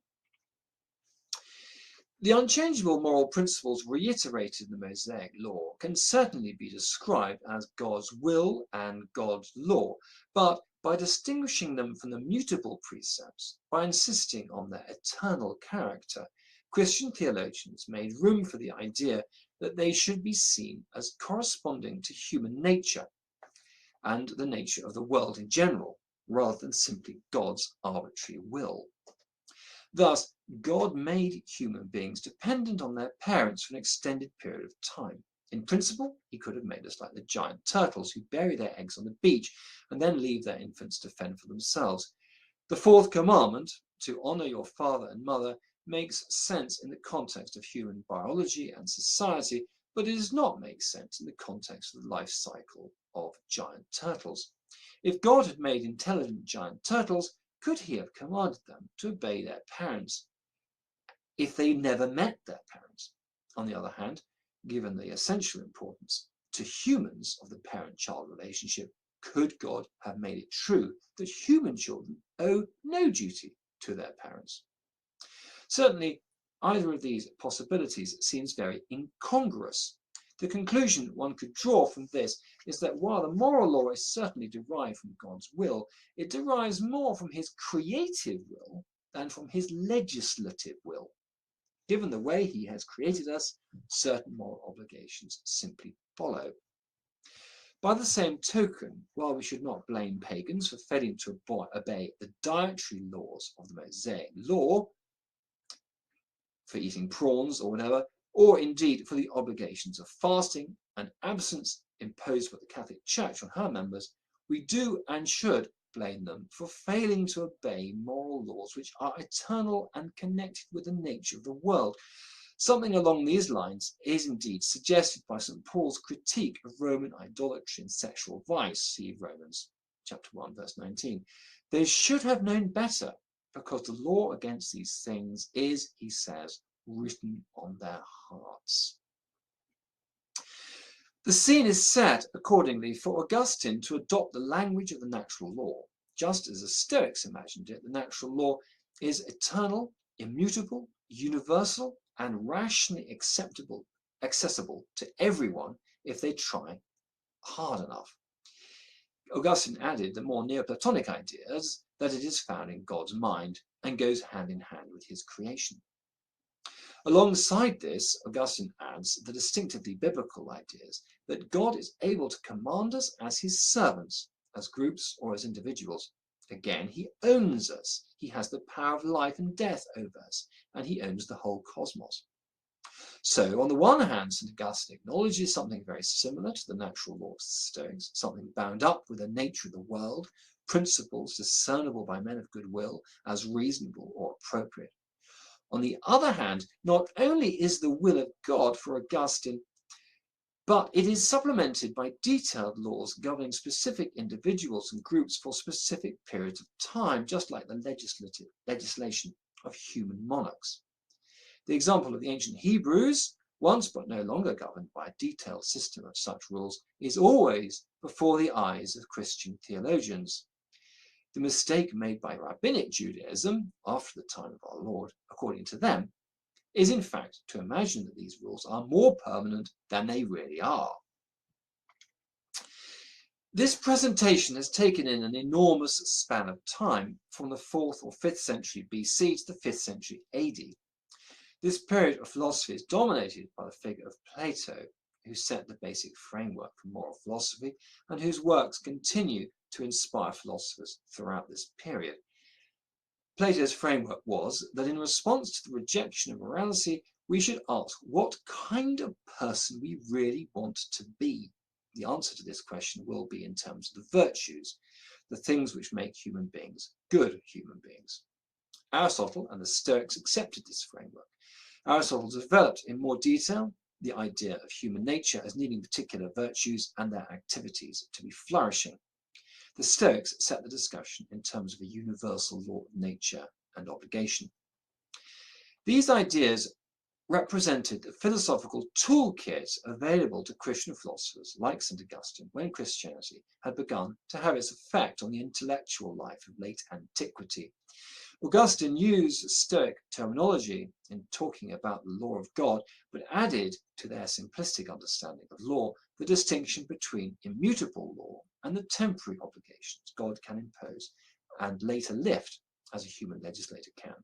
The unchangeable moral principles reiterated in the Mosaic law can certainly be described as God's will and God's law, but by distinguishing them from the mutable precepts, by insisting on their eternal character, Christian theologians made room for the idea that they should be seen as corresponding to human nature and the nature of the world in general, rather than simply God's arbitrary will. Thus, God made human beings dependent on their parents for an extended period of time. In principle, he could have made us like the giant turtles who bury their eggs on the beach and then leave their infants to fend for themselves. The fourth commandment, to honor your father and mother, makes sense in the context of human biology and society, but it does not make sense in the context of the life cycle of giant turtles. If God had made intelligent giant turtles, could he have commanded them to obey their parents if they never met their parents? On the other hand, given the essential importance to humans of the parent-child relationship, could God have made it true that human children owe no duty to their parents? Certainly, either of these possibilities seems very incongruous. The conclusion one could draw from this is that while the moral law is certainly derived from God's will, it derives more from his creative will than from his legislative will. Given the way he has created us, certain moral obligations simply follow. By the same token, while we should not blame pagans for failing to obey the dietary laws of the Mosaic law, for eating prawns or whatever, or indeed for the obligations of fasting and abstinence imposed by the Catholic Church on her members, we do and should blame them for failing to obey moral laws which are eternal and connected with the nature of the world. Something along these lines is indeed suggested by St. Paul's critique of Roman idolatry and sexual vice, see Romans chapter 1, verse 19. They should have known better, because the law against these things is, he says, written on their hearts. The scene is set, accordingly, for Augustine to adopt the language of the natural law. Just as the Stoics imagined it, the natural law is eternal, immutable, universal, and rationally accessible to everyone if they try hard enough. Augustine added the more Neoplatonic ideas that it is found in God's mind and goes hand in hand with his creation. Alongside this, Augustine adds the distinctively biblical ideas that God is able to command us as his servants, as groups or as individuals. Again, he owns us. He has the power of life and death over us, and he owns the whole cosmos. So, on the one hand, St. Augustine acknowledges something very similar to the natural law of the Stoics, something bound up with the nature of the world, principles discernible by men of good will as reasonable or appropriate. On the other hand, not only is the will of God for Augustine, but it is supplemented by detailed laws governing specific individuals and groups for specific periods of time, just like the legislation of human monarchs. The example of the ancient Hebrews, once but no longer governed by a detailed system of such rules, is always before the eyes of Christian theologians. The mistake made by rabbinic Judaism after the time of our Lord, according to them, is in fact to imagine that these rules are more permanent than they really are. This presentation has taken in an enormous span of time, from the 4th or 5th century BC to the 5th century AD. This period of philosophy is dominated by the figure of Plato, who set the basic framework for moral philosophy and whose works continue to inspire philosophers throughout this period. Plato's framework was that in response to the rejection of morality, we should ask what kind of person we really want to be. The answer to this question will be in terms of the virtues, the things which make human beings good human beings. Aristotle and the Stoics accepted this framework. Aristotle developed in more detail the idea of human nature as needing particular virtues and their activities to be flourishing. The Stoics set the discussion in terms of a universal law of nature and obligation. These ideas represented the philosophical toolkit available to Christian philosophers like St. Augustine when Christianity had begun to have its effect on the intellectual life of late antiquity. Augustine used Stoic terminology in talking about the law of God, but added to their simplistic understanding of law the distinction between immutable law and the temporary obligations God can impose and later lift as a human legislator can.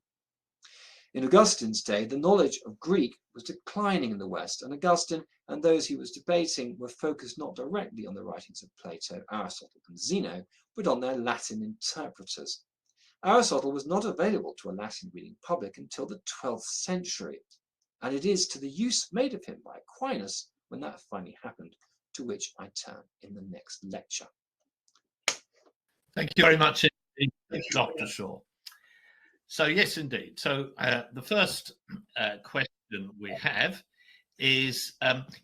In Augustine's day, the knowledge of Greek was declining in the West, and Augustine and those he was debating were focused not directly on the writings of Plato, Aristotle, and Zeno, but on their Latin interpreters. Aristotle was not available to a Latin-reading public until the 12th century, and it is to the use made of him by Aquinas when that finally happened, to which I turn in the next lecture. Thank you very much, Dr. Shaw. So yes, indeed. So the first question we have is,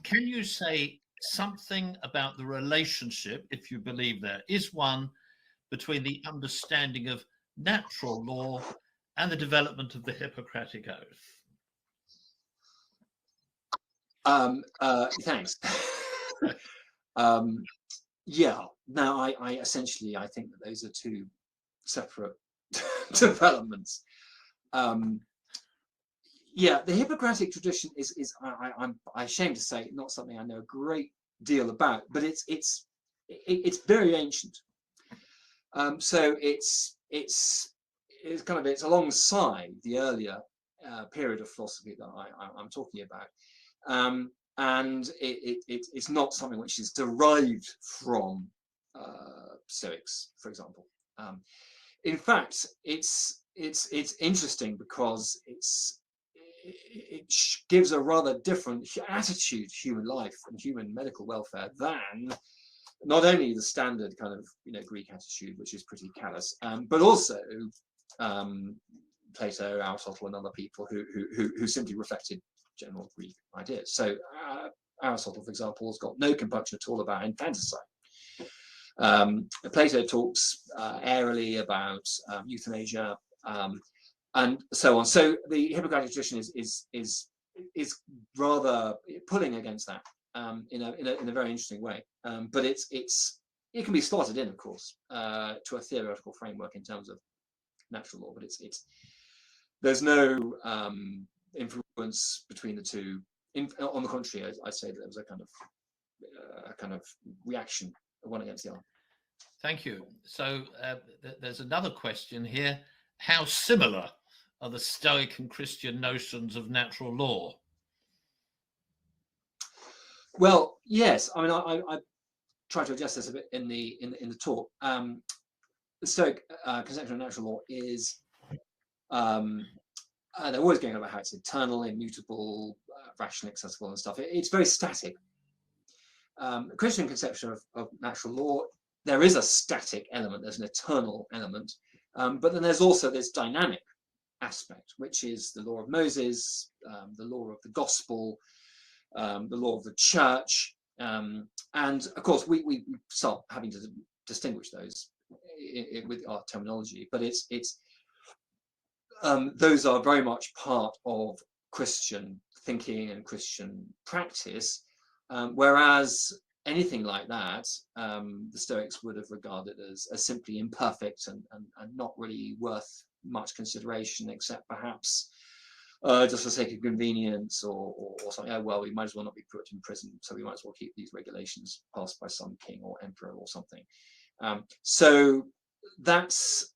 can you say something about the relationship, if you believe there is one, between the understanding of natural law and the development of the Hippocratic Oath? Thanks. Yeah, now I essentially, I think that those are two separate developments. Yeah, the Hippocratic tradition is I'm ashamed to say, not something I know a great deal about, but it's very ancient. So it's alongside the earlier period of philosophy that I'm talking about. and it's not something which is derived from Stoics, for example. In fact, it's interesting because it gives a rather different attitude to human life and human medical welfare than not only the standard kind of Greek attitude, which is pretty callous, but also Plato, Aristotle, and other people who simply reflected general Greek ideas. So Aristotle, for example, has got no compunction at all about infanticide. Plato talks airily about euthanasia and so on. So the Hippocratic tradition is rather pulling against that in a very interesting way. But it can be slotted in, of course, to a theoretical framework in terms of natural law. But there's no influence between the two. On the contrary, I'd say that there was a kind of reaction one against the other. Thank you. So there's another question here. How similar are the Stoic and Christian notions of natural law? Well, yes. I mean, I try to address this a bit in the talk. The Stoic conception of natural law is they're always going on about how it's eternal, immutable, rational, accessible, and stuff. It's very static. The Christian conception of natural law, there is a static element, there's an eternal element, but then there's also this dynamic aspect, which is the law of Moses, the law of the gospel, the law of the church, and of course we start having to distinguish those with our terminology, but those are very much part of Christian thinking and Christian practice. Whereas anything like that, the Stoics would have regarded as simply imperfect and not really worth much consideration, except perhaps just for the sake of convenience or something. Oh, well, we might as well not be put in prison, so we might as well keep these regulations passed by some king or emperor or something. So that's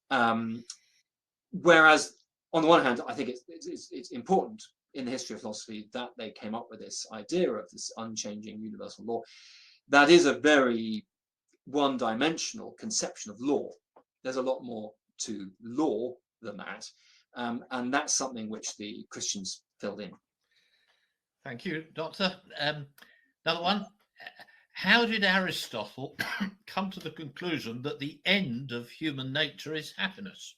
whereas on the one hand, I think it's important in the history of philosophy that they came up with this idea of this unchanging universal law. That is a very one-dimensional conception of law. There's a lot more to law than that, and that's something which the Christians filled in. Thank you, Doctor. Another one. How did Aristotle come to the conclusion that the end of human nature is happiness?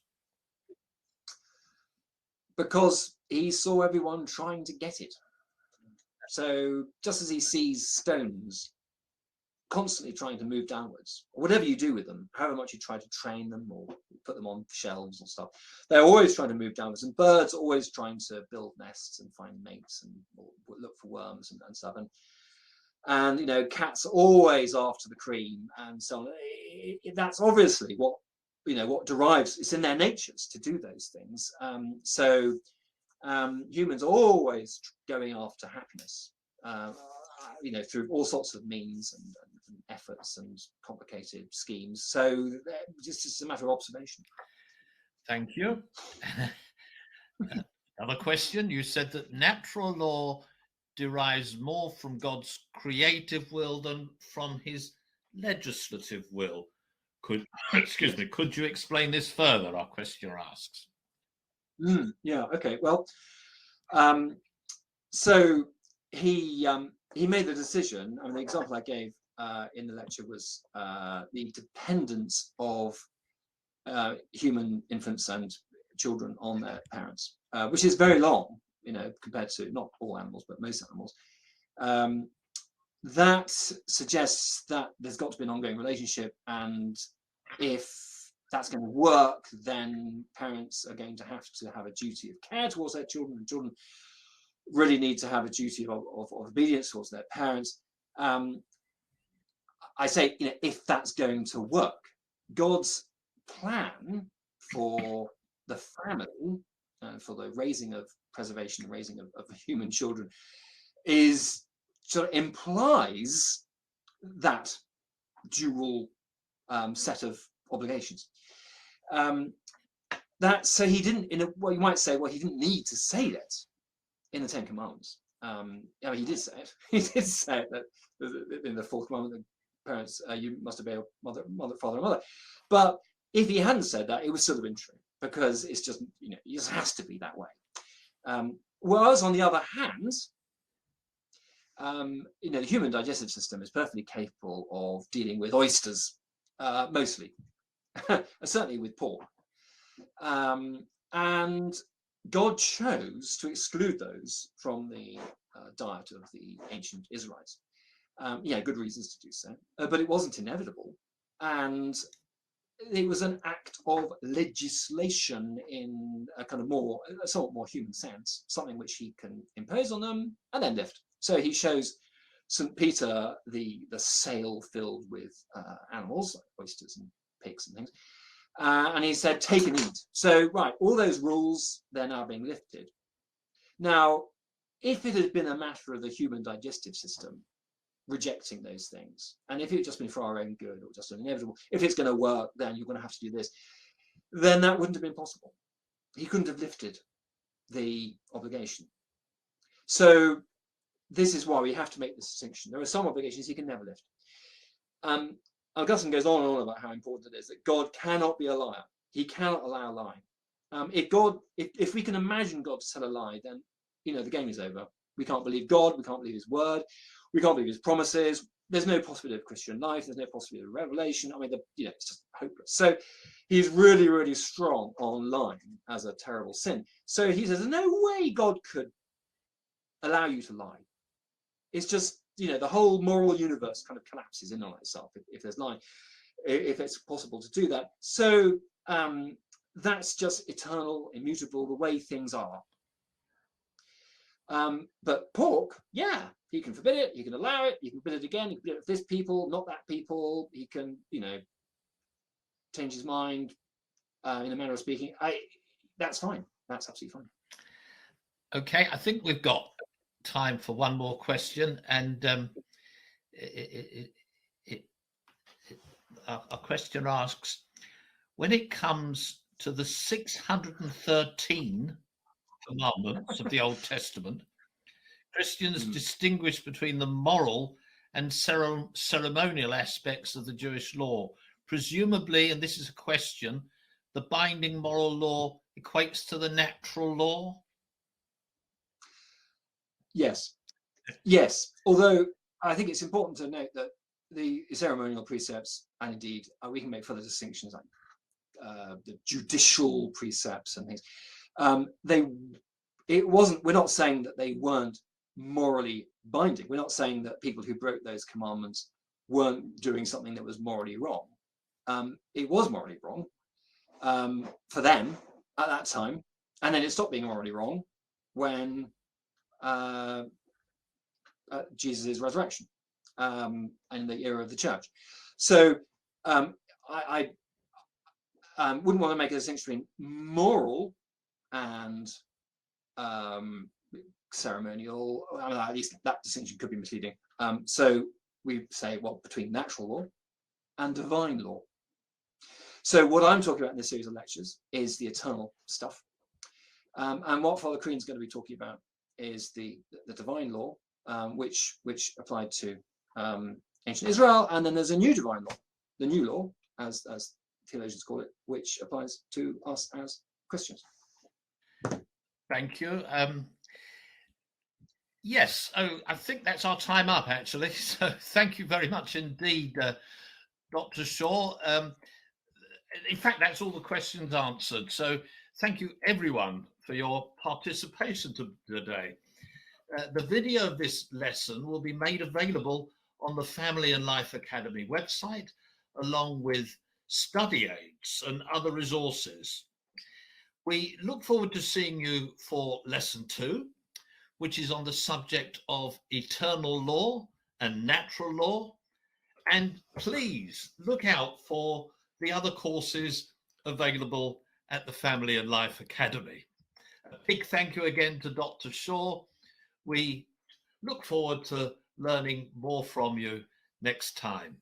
Because he saw everyone trying to get it. So just as he sees stones constantly trying to move downwards, or whatever you do with them, however much you try to train them or put them on shelves and stuff, they're always trying to move downwards, and birds are always trying to build nests and find mates and look for worms and stuff, and cats are always after the cream and so on. That's obviously what derives, it's in their natures to do those things. So humans are always going after happiness, through all sorts of means and efforts and complicated schemes. So it's just a matter of observation. Thank you. Another question. You said that natural law derives more from God's creative will than from his legislative will. Could you explain this further? Our questioner asks. Yeah. Okay. Well, so he made the decision. I mean, the example I gave in the lecture was the dependence of human infants and children on their parents, which is very long, compared to not all animals, but most animals. That suggests that there's got to be an ongoing relationship, and if that's going to work, then parents are going to have a duty of care towards their children, and children really need to have a duty of obedience towards their parents. I say, if that's going to work, God's plan for the family, for the raising of human children, is sort of implies that dual set of obligations. So he didn't, you might say, well, he didn't need to say that in the Ten Commandments. I mean, he did say it. He did say it that in the fourth commandment, the parents, you must obey your father and mother. But if he hadn't said that, it would still have been true, because it's just, it just has to be that way. Whereas on the other hand, the human digestive system is perfectly capable of dealing with oysters, mostly, certainly with pork. And God chose to exclude those from the diet of the ancient Israelites. Good reasons to do so, but it wasn't inevitable. And it was an act of legislation in a kind of a somewhat more human sense, something which he can impose on them and then lift. So he shows St. Peter the sail filled with animals, like oysters and pigs and things. And he said, take and eat. So, right, all those rules, they're now being lifted. Now, if it had been a matter of the human digestive system rejecting those things, and if it had just been for our own good or just inevitable, if it's going to work, then you're going to have to do this, then that wouldn't have been possible. He couldn't have lifted the obligation. So this is why we have to make this distinction. There are some obligations he can never lift. Augustine goes on and on about how important it is that God cannot be a liar. He cannot allow lying. If we can imagine God to tell a lie, then the game is over. We can't believe God. We can't believe His word. We can't believe His promises. There's no possibility of Christian life. There's no possibility of revelation. I mean, it's just hopeless. So he's really, really strong on lying as a terrible sin. So he says, there's no way God could allow you to lie. It's just, the whole moral universe kind of collapses in on itself if there's lying, if it's possible to do that. So that's just eternal, immutable, the way things are. But pork, he can forbid it, he can allow it, he can forbid it again, he can forbid it with this people, not that people, he can, change his mind in a manner of speaking. That's fine. That's absolutely fine. Okay, I think we've got time for one more question, and a question asks, when it comes to the 613 commandments of the Old Testament, Christians distinguish between the moral and ceremonial aspects of the Jewish law. Presumably, and this is a question, the binding moral law equates to the natural law? Yes. Although I think it's important to note that the ceremonial precepts, and indeed we can make further distinctions like the judicial precepts and things. We're not saying that they weren't morally binding. We're not saying that people who broke those commandments weren't doing something that was morally wrong. It was morally wrong for them at that time, and then it stopped being morally wrong when Jesus' resurrection and the era of the church. So I wouldn't want to make a distinction between moral and ceremonial. At least that distinction could be misleading. So we say, between natural law and divine law. So what I'm talking about in this series of lectures is the eternal stuff. And what Father Crean's going to be talking about is the divine law, which applied to ancient Israel, and then there's a new divine law, the new law, as theologians call it, which applies to us as Christians. Thank you. Yes, I think that's our time up, actually. So thank you very much indeed, Dr. Shaw. In fact, that's all the questions answered. So thank you, everyone, for your participation today. The video of this lesson will be made available on the Family and Life Academy website, along with study aids and other resources. We look forward to seeing you for lesson 2, which is on the subject of eternal law and natural law. And please look out for the other courses available at the Family and Life Academy. A big thank you again to Dr. Shaw. We look forward to learning more from you next time.